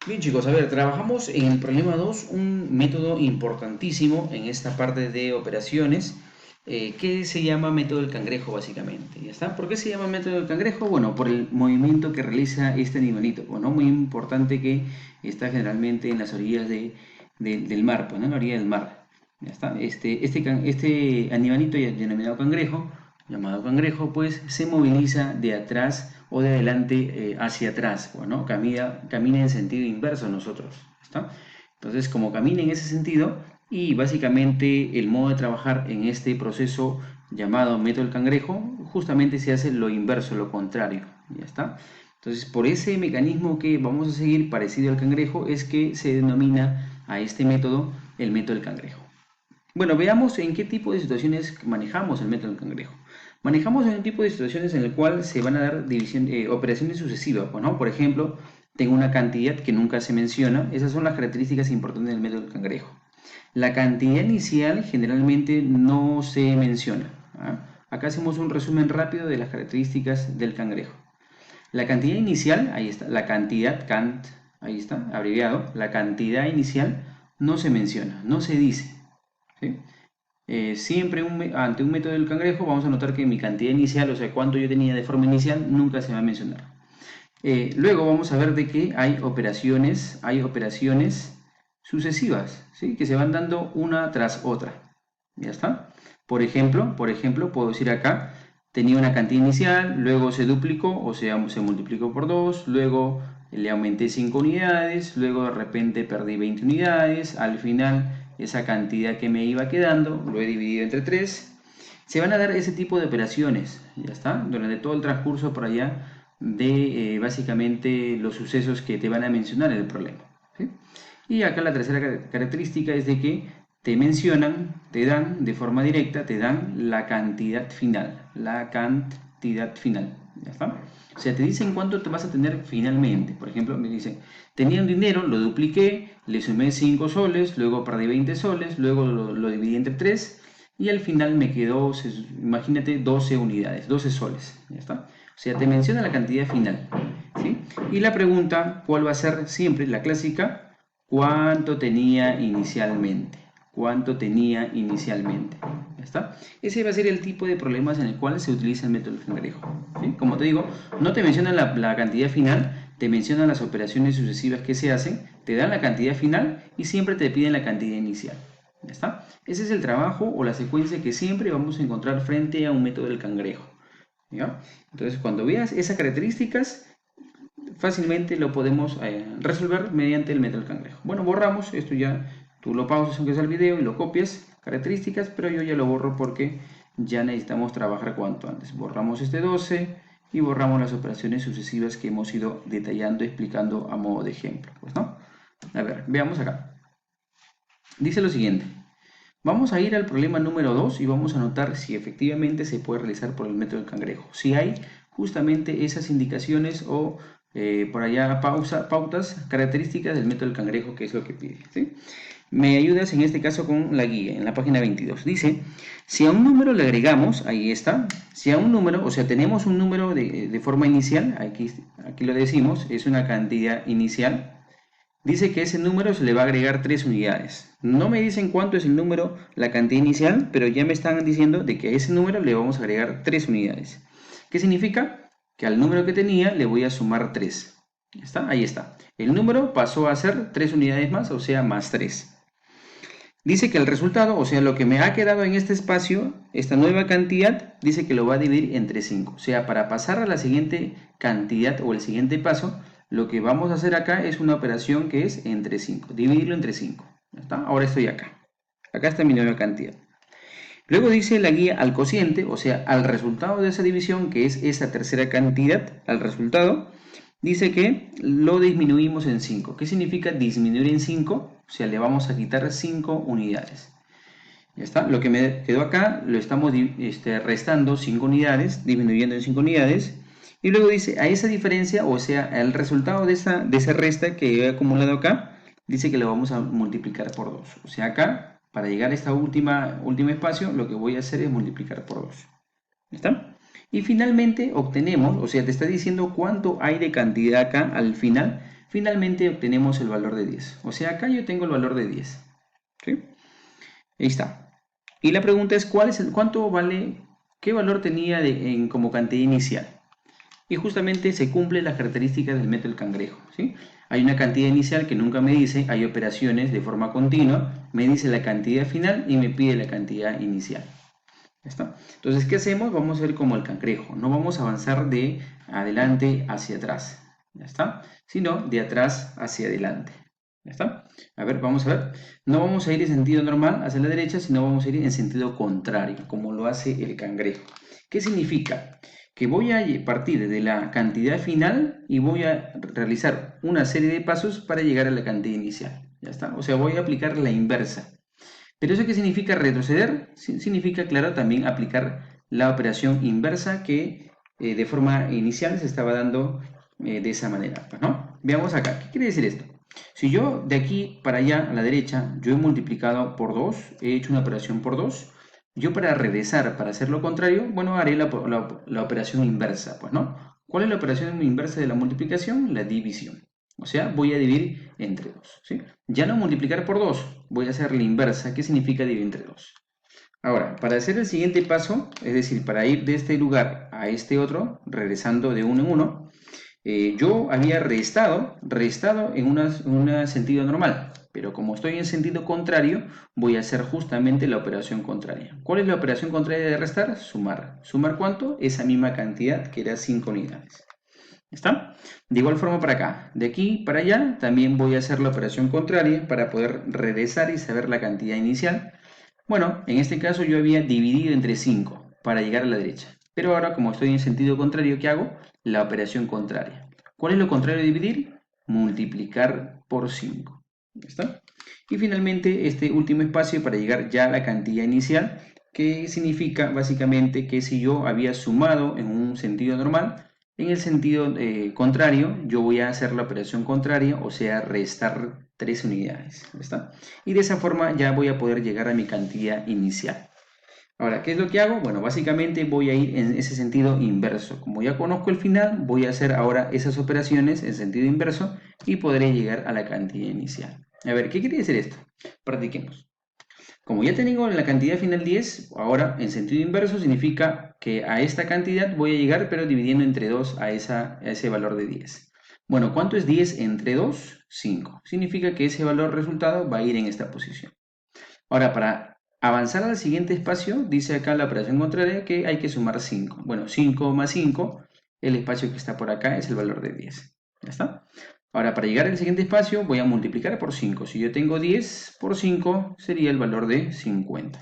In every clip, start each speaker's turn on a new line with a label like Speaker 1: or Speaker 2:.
Speaker 1: Bien chicos, a ver, trabajamos en el problema 2 un método importantísimo en esta parte de operaciones que se llama método del cangrejo básicamente. ¿Ya está? ¿Por qué se llama método del cangrejo? Bueno, por el movimiento que realiza este animalito, bueno, muy importante que está generalmente en las orillas del mar, pues, ¿no? En la orilla del mar. ¿Ya está? Este animalito denominado cangrejo, llamado cangrejo, pues se moviliza de atrás o de adelante hacia atrás, pues, ¿no? Camina en sentido inverso a nosotros, ¿está? Entonces, como camina en ese sentido, y básicamente el modo de trabajar en este proceso llamado método del cangrejo, justamente se hace lo inverso, lo contrario, ¿ya está? Entonces, por ese mecanismo que vamos a seguir parecido al cangrejo, es que se denomina a este método el método del cangrejo. Bueno, veamos en qué tipo de situaciones manejamos el método del cangrejo. Manejamos en un tipo de situaciones en el cual se van a dar operaciones sucesivas, pues, ¿no? Por ejemplo, tengo una cantidad que nunca se menciona. Esas son las características importantes del método del cangrejo. La cantidad inicial generalmente no se menciona. ¿Ah? Acá hacemos un resumen rápido de las características del cangrejo. La cantidad inicial, ahí está, la cantidad, cant, ahí está, abreviado, la cantidad inicial no se menciona, no se dice. ¿Sí? Siempre ante un método del cangrejo vamos a notar que mi cantidad inicial, o sea, cuánto yo tenía de forma inicial, nunca se va a mencionar. Luego vamos a ver de que hay operaciones sucesivas, ¿sí? Que se van dando una tras otra. ¿Ya está? Por ejemplo, puedo decir acá, tenía una cantidad inicial, luego se duplicó, o sea, se multiplicó por 2, luego le aumenté 5 unidades, luego de repente perdí 20 unidades, al final esa cantidad que me iba quedando lo he dividido entre 3. Se van a dar ese tipo de operaciones, ¿ya está? Durante todo el transcurso por allá de básicamente los sucesos que te van a mencionar en el problema. ¿Sí? Y acá la tercera característica es de que te mencionan, te dan de forma directa, te dan la cantidad final, ¿ya está? O sea, te dicen cuánto te vas a tener finalmente. Por ejemplo, me dicen, tenía un dinero, lo dupliqué, le sumé 5 soles, luego perdí 20 soles, luego lo dividí entre 3 y al final me quedó, imagínate, 12 unidades, 12 soles, ¿ya está? O sea, te menciona la cantidad final, ¿sí? Y la pregunta, ¿cuál va a ser siempre? La clásica, ¿cuánto tenía inicialmente? ¿Cuánto tenía inicialmente? ¿Ya está? Ese va a ser el tipo de problemas en el cual se utiliza el método del cangrejo, ¿sí? Como te digo, no te menciona la cantidad final, te mencionan las operaciones sucesivas que se hacen, te dan la cantidad final y siempre te piden la cantidad inicial. ¿Ya está? Ese es el trabajo o la secuencia que siempre vamos a encontrar frente a un método del cangrejo. ¿Ya? Entonces, cuando veas esas características, fácilmente lo podemos resolver mediante el método del cangrejo. Bueno, borramos, esto ya tú lo pausas aunque sea el video y lo copias, características, pero yo ya lo borro porque ya necesitamos trabajar cuanto antes. Borramos este 12 y borramos las operaciones sucesivas que hemos ido detallando, explicando a modo de ejemplo. Pues, ¿no? A ver, veamos acá. Dice lo siguiente. Vamos a ir al problema número 2 y vamos a notar si efectivamente se puede realizar por el método del cangrejo. Si hay justamente esas indicaciones o por allá pautas, características del método del cangrejo, que es lo que pide. ¿Sí? Me ayudas en este caso con la guía, en la página 22. Dice, si a un número le agregamos, ahí está, si a un número, o sea, tenemos un número de forma inicial, aquí lo decimos, es una cantidad inicial. Dice que ese número se le va a agregar 3 unidades. No me dicen cuánto es el número, la cantidad inicial, pero ya me están diciendo de que a ese número le vamos a agregar 3 unidades. ¿Qué significa? Que al número que tenía le voy a sumar 3. ¿Está? Ahí está. El número pasó a ser 3 unidades más, o sea, más 3. Dice que el resultado, o sea, lo que me ha quedado en este espacio, esta nueva cantidad, dice que lo va a dividir entre 5. O sea, para pasar a la siguiente cantidad o el siguiente paso, lo que vamos a hacer acá es una operación que es entre 5. Dividirlo entre 5. ¿Ya está? Ahora estoy acá. Acá está mi nueva cantidad. Luego dice la guía al cociente, o sea, al resultado de esa división, que es esa tercera cantidad, al resultado, dice que lo disminuimos en 5. ¿Qué significa disminuir en 5? O sea, le vamos a quitar 5 unidades. Ya está. Lo que me quedó acá lo estamos restando 5 unidades, disminuyendo en 5 unidades. Y luego dice, a esa diferencia, o sea, el resultado de esa resta que he acumulado acá, dice que lo vamos a multiplicar por 2. O sea, acá, para llegar a esta último espacio, lo que voy a hacer es multiplicar por 2. ¿Está? Y finalmente obtenemos, o sea, te está diciendo cuánto hay de cantidad acá al final, finalmente obtenemos el valor de 10. O sea, acá yo tengo el valor de 10. ¿Sí? Ahí está. Y la pregunta es, ¿cuánto vale, qué valor tenía como cantidad inicial? Y justamente se cumplen las características del método del cangrejo, ¿sí? Hay una cantidad inicial que nunca me dice, hay operaciones de forma continua, me dice la cantidad final y me pide la cantidad inicial. ¿Ya está? Entonces, ¿qué hacemos? Vamos a ver como el cangrejo, no vamos a avanzar de adelante hacia atrás, ¿ya está? Sino de atrás hacia adelante. ¿Ya está? A ver, vamos a ver. No vamos a ir en sentido normal hacia la derecha, sino vamos a ir en sentido contrario, como lo hace el cangrejo. ¿Qué significa? Que voy a partir de la cantidad final y voy a realizar una serie de pasos para llegar a la cantidad inicial. ¿Ya está? O sea, voy a aplicar la inversa. ¿Pero eso qué significa retroceder? Significa, claro, también aplicar la operación inversa que de forma inicial se estaba dando de esa manera, ¿no? Veamos acá, ¿qué quiere decir esto? Si yo de aquí para allá a la derecha, yo he multiplicado por 2, he hecho una operación por 2, yo para regresar, para hacer lo contrario, bueno, haré la operación inversa, pues, ¿no? ¿Cuál es la operación inversa de la multiplicación? La división. O sea, voy a dividir entre 2, ¿sí? Ya no multiplicar por 2, voy a hacer la inversa, que significa dividir entre 2. Ahora, para hacer el siguiente paso, es decir, para ir de este lugar a este otro, regresando de uno en uno, yo había restado en un sentido normal, pero como estoy en sentido contrario, voy a hacer justamente la operación contraria. ¿Cuál es la operación contraria de restar? Sumar. ¿Sumar cuánto? Esa misma cantidad que era 5 unidades. ¿Está? De igual forma para acá, de aquí para allá, también voy a hacer la operación contraria para poder regresar y saber la cantidad inicial. Bueno, en este caso yo había dividido entre 5 para llegar a la derecha. Pero ahora, como estoy en sentido contrario, ¿qué hago? La operación contraria. ¿Cuál es lo contrario de dividir? Multiplicar por 5. ¿Está? Y finalmente, este último espacio para llegar ya a la cantidad inicial, que significa básicamente que si yo había sumado en un sentido normal, en el sentido contrario, yo voy a hacer la operación contraria, o sea, restar 3 unidades. ¿Está? Y de esa forma ya voy a poder llegar a mi cantidad inicial. Ahora, ¿qué es lo que hago? Bueno, básicamente voy a ir en ese sentido inverso. Como ya conozco el final, voy a hacer ahora esas operaciones en sentido inverso y podré llegar a la cantidad inicial. A ver, ¿qué quiere decir esto? Practiquemos. Como ya tengo la cantidad final 10, ahora en sentido inverso significa que a esta cantidad voy a llegar, pero dividiendo entre 2 a ese valor de 10. Bueno, ¿cuánto es 10 entre 2? 5. Significa que ese valor resultado va a ir en esta posición. Ahora, para avanzar al siguiente espacio, dice acá la operación contraria que hay que sumar 5. Bueno, 5 más 5, el espacio que está por acá es el valor de 10. ¿Ya está? Ahora, para llegar al siguiente espacio, voy a multiplicar por 5. Si yo tengo 10 por 5, sería el valor de 50.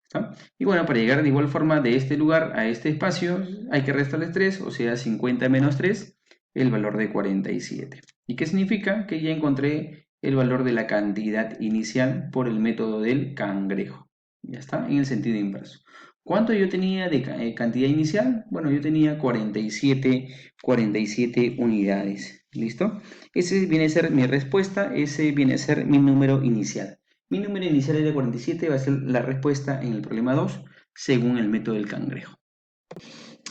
Speaker 1: ¿Está? Y bueno, para llegar de igual forma de este lugar a este espacio, hay que restarles 3, o sea, 50 menos 3, el valor de 47. ¿Y qué significa? Que ya encontré el valor de la cantidad inicial por el método del cangrejo. Ya está, en el sentido inverso. ¿Cuánto yo tenía de cantidad inicial? Bueno, yo tenía 47 unidades. ¿Listo? Ese viene a ser mi respuesta, ese viene a ser mi número inicial. Mi número inicial era 47, va a ser la respuesta en el problema 2, según el método del cangrejo.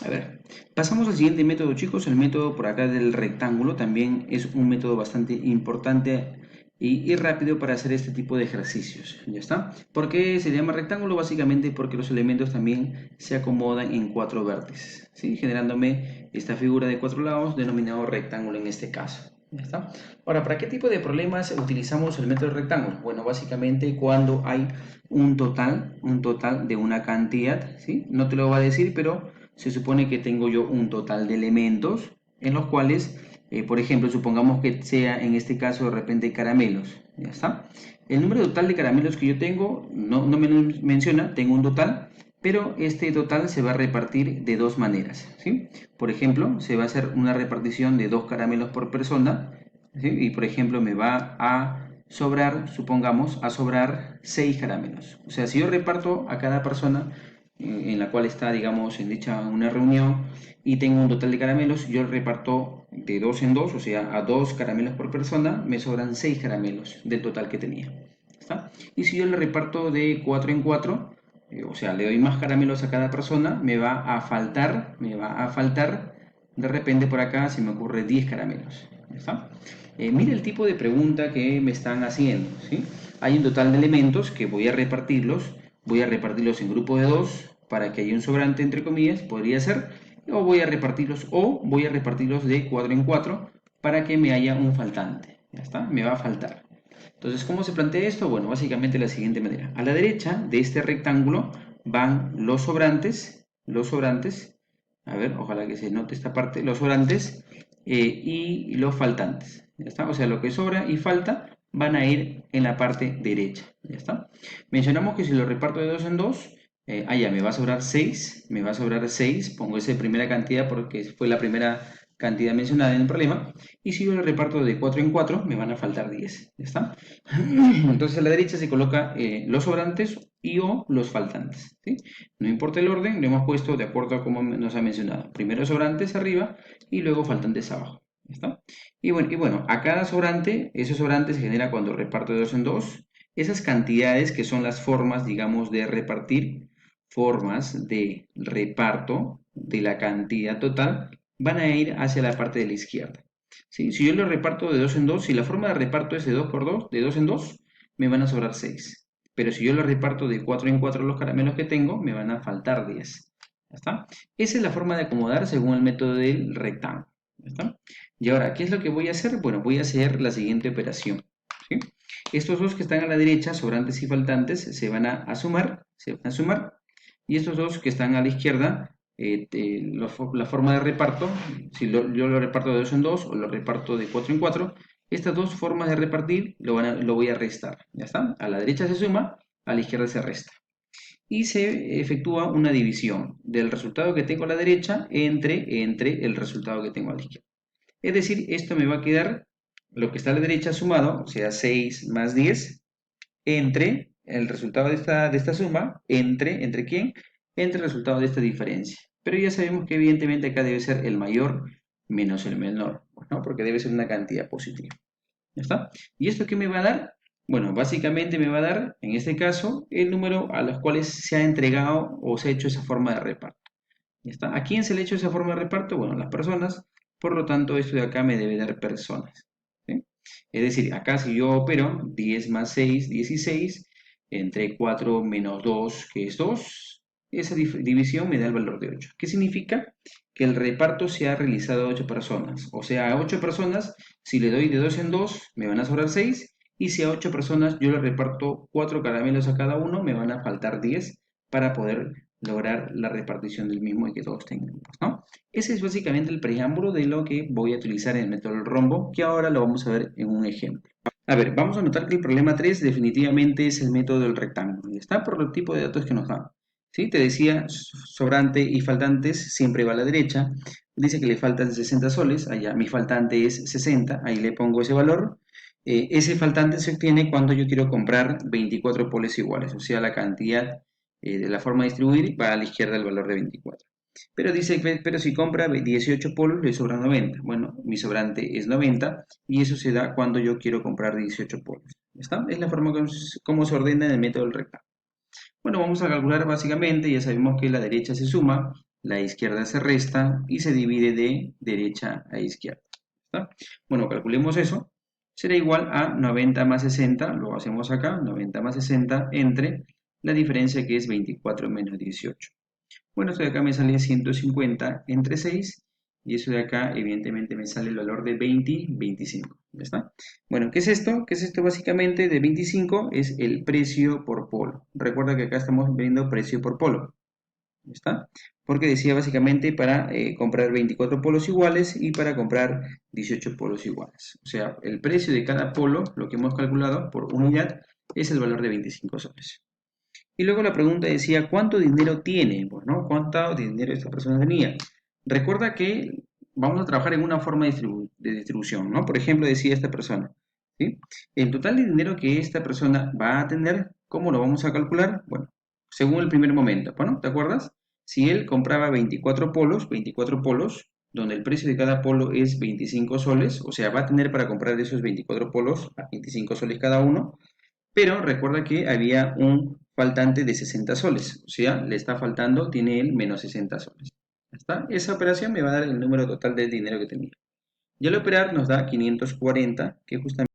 Speaker 1: A ver, pasamos al siguiente método, chicos. El método por acá del rectángulo también es un método bastante importante y rápido para hacer este tipo de ejercicios. ¿Ya está? ¿Por qué se llama rectángulo? Básicamente porque los elementos también se acomodan en 4 vértices, ¿sí? Generándome esta figura de 4 lados denominado rectángulo en este caso. ¿Ya está? Ahora, ¿para qué tipo de problemas utilizamos el método rectángulo? Bueno, básicamente cuando hay un total de una cantidad, ¿sí? No te lo voy a decir, pero se supone que tengo yo un total de elementos en los cuales, por ejemplo, supongamos que sea en este caso de repente caramelos, ¿ya está? El número total de caramelos que yo tengo no me lo menciona, tengo un total, pero este total se va a repartir de dos maneras, ¿sí? Por ejemplo, se va a hacer una repartición de 2 caramelos por persona, ¿sí? Y por ejemplo me va a sobrar, supongamos, a sobrar 6 caramelos. O sea, si yo reparto a cada persona en la cual está, digamos, en dicha una reunión y tengo un total de caramelos, yo reparto de 2 en 2, o sea, a 2 caramelos por persona, me sobran 6 caramelos del total que tenía. ¿Está? Y si yo le reparto de 4 en 4, o sea, le doy más caramelos a cada persona, me va a faltar, de repente por acá se me ocurre 10 caramelos. ¿Ya está? Mira el tipo de pregunta que me están haciendo, ¿sí? Hay un total de elementos que voy a repartirlos en grupo de 2 para que haya un sobrante, entre comillas, podría ser, o voy a repartirlos de 4 en 4 para que me haya un faltante, ¿ya está? Me va a faltar. Entonces, ¿cómo se plantea esto? Bueno, básicamente de la siguiente manera. A la derecha de este rectángulo van los sobrantes, a ver, ojalá que se note esta parte, los sobrantes y los faltantes, ¿ya está? O sea, lo que sobra y falta van a ir en la parte derecha, ¿ya está? Mencionamos que si lo reparto de 2 en 2, ya me va a sobrar 6, pongo esa primera cantidad porque fue la primera cantidad mencionada en el problema, y si yo lo reparto de 4 en 4, me van a faltar 10, ¿ya está? Entonces a la derecha se coloca los sobrantes y o los faltantes, ¿sí? No importa el orden, lo hemos puesto de acuerdo a como nos ha mencionado. Primero sobrantes arriba y luego faltantes abajo, ¿ya está? Y bueno, a cada sobrante, esos sobrantes se genera cuando reparto de 2 en 2, esas cantidades que son las formas, digamos, de repartir, formas de reparto de la cantidad total, van a ir hacia la parte de la izquierda. ¿Sí? Si yo lo reparto de 2 en 2, si la forma de reparto es de 2 por 2, de 2 en 2, me van a sobrar 6. Pero si yo lo reparto de 4 en 4 los caramelos que tengo, me van a faltar 10. ¿Ya está? Esa es la forma de acomodar según el método del rectángulo. ¿Ya está? Y ahora, ¿qué es lo que voy a hacer? Bueno, voy a hacer la siguiente operación. ¿Sí? Estos dos que están a la derecha, sobrantes y faltantes, se van a sumar, y estos dos que están a la izquierda, la forma de reparto, si yo lo reparto de 2 en 2 o lo reparto de 4 en 4, estas dos formas de repartir lo voy a restar. ¿Ya está? A la derecha se suma, a la izquierda se resta. Y se efectúa una división del resultado que tengo a la derecha entre el resultado que tengo a la izquierda. Es decir, esto me va a quedar lo que está a la derecha sumado, o sea, 6 más 10, entre el resultado de esta suma, ¿entre quién? Entre el resultado de esta diferencia. Pero ya sabemos que evidentemente acá debe ser el mayor menos el menor, ¿no? Porque debe ser una cantidad positiva. ¿Ya está? ¿Y esto qué me va a dar? Bueno, básicamente me va a dar, en este caso, el número a los cuales se ha entregado o se ha hecho esa forma de reparto. ¿Ya está? ¿A quién se le ha hecho esa forma de reparto? Bueno, las personas. Por lo tanto, esto de acá me debe dar personas. ¿Sí? Es decir, acá si yo opero 10 más 6, 16, entre 4 menos 2, que es 2, esa división me da el valor de 8. ¿Qué significa? Que el reparto se ha realizado a 8 personas. O sea, a 8 personas, si le doy de 2 en 2, me van a sobrar 6. Y si a 8 personas yo le reparto 4 caramelos a cada uno, me van a faltar 10 para poder lograr la repartición del mismo y que todos tengan, ¿no? Ese es básicamente el preámbulo de lo que voy a utilizar en el método del rombo, que ahora lo vamos a ver en un ejemplo. A ver, vamos a notar que el problema 3 definitivamente es el método del rectángulo, y está por el tipo de datos que nos dan. ¿Sí? Te decía, sobrante y faltantes siempre va a la derecha, dice que le faltan 60 soles, allá mi faltante es 60, ahí le pongo ese valor. Ese faltante se obtiene cuando yo quiero comprar 24 poles iguales, o sea, la cantidad de la forma de distribuir va a la izquierda el valor de 24. Pero dice, pero si compra 18 polos le sobran 90. Bueno, mi sobrante es 90 y eso se da cuando yo quiero comprar 18 polos. ¿Está? Es la forma como se ordena en el método del rectángulo. Bueno, vamos a calcular básicamente, ya sabemos que la derecha se suma, la izquierda se resta y se divide de derecha a izquierda. ¿Está? Bueno, calculemos eso. Será igual a 90 más 60, lo hacemos acá, 90 más 60 entre la diferencia que es 24 menos 18. Bueno, esto de acá me sale 150 entre 6 y eso de acá evidentemente me sale el valor de 20, 25. ¿Ya está? Bueno, ¿qué es esto? ¿Qué es esto básicamente de 25? Es el precio por polo. Recuerda que acá estamos viendo precio por polo. ¿Ya está? Porque decía básicamente para comprar 24 polos iguales y para comprar 18 polos iguales. O sea, el precio de cada polo, lo que hemos calculado por unidad, es el valor de 25 soles. Y luego la pregunta decía, ¿cuánto dinero tiene? Pues, ¿no? ¿Cuánto dinero esta persona tenía? Recuerda que vamos a trabajar en una forma de distribución, ¿no? Por ejemplo, decía esta persona, ¿sí? El total de dinero que esta persona va a tener, ¿cómo lo vamos a calcular? Bueno, según el primer momento, ¿no? ¿Te acuerdas? Si él compraba 24 polos, donde el precio de cada polo es 25 soles, o sea, va a tener para comprar esos 24 polos a 25 soles cada uno, pero recuerda que había un faltante de 60 soles, o sea, le está faltando, tiene él menos 60 soles. ¿Está? Esa operación me va a dar el número total del dinero que tenía. Y al operar nos da 540, que justamente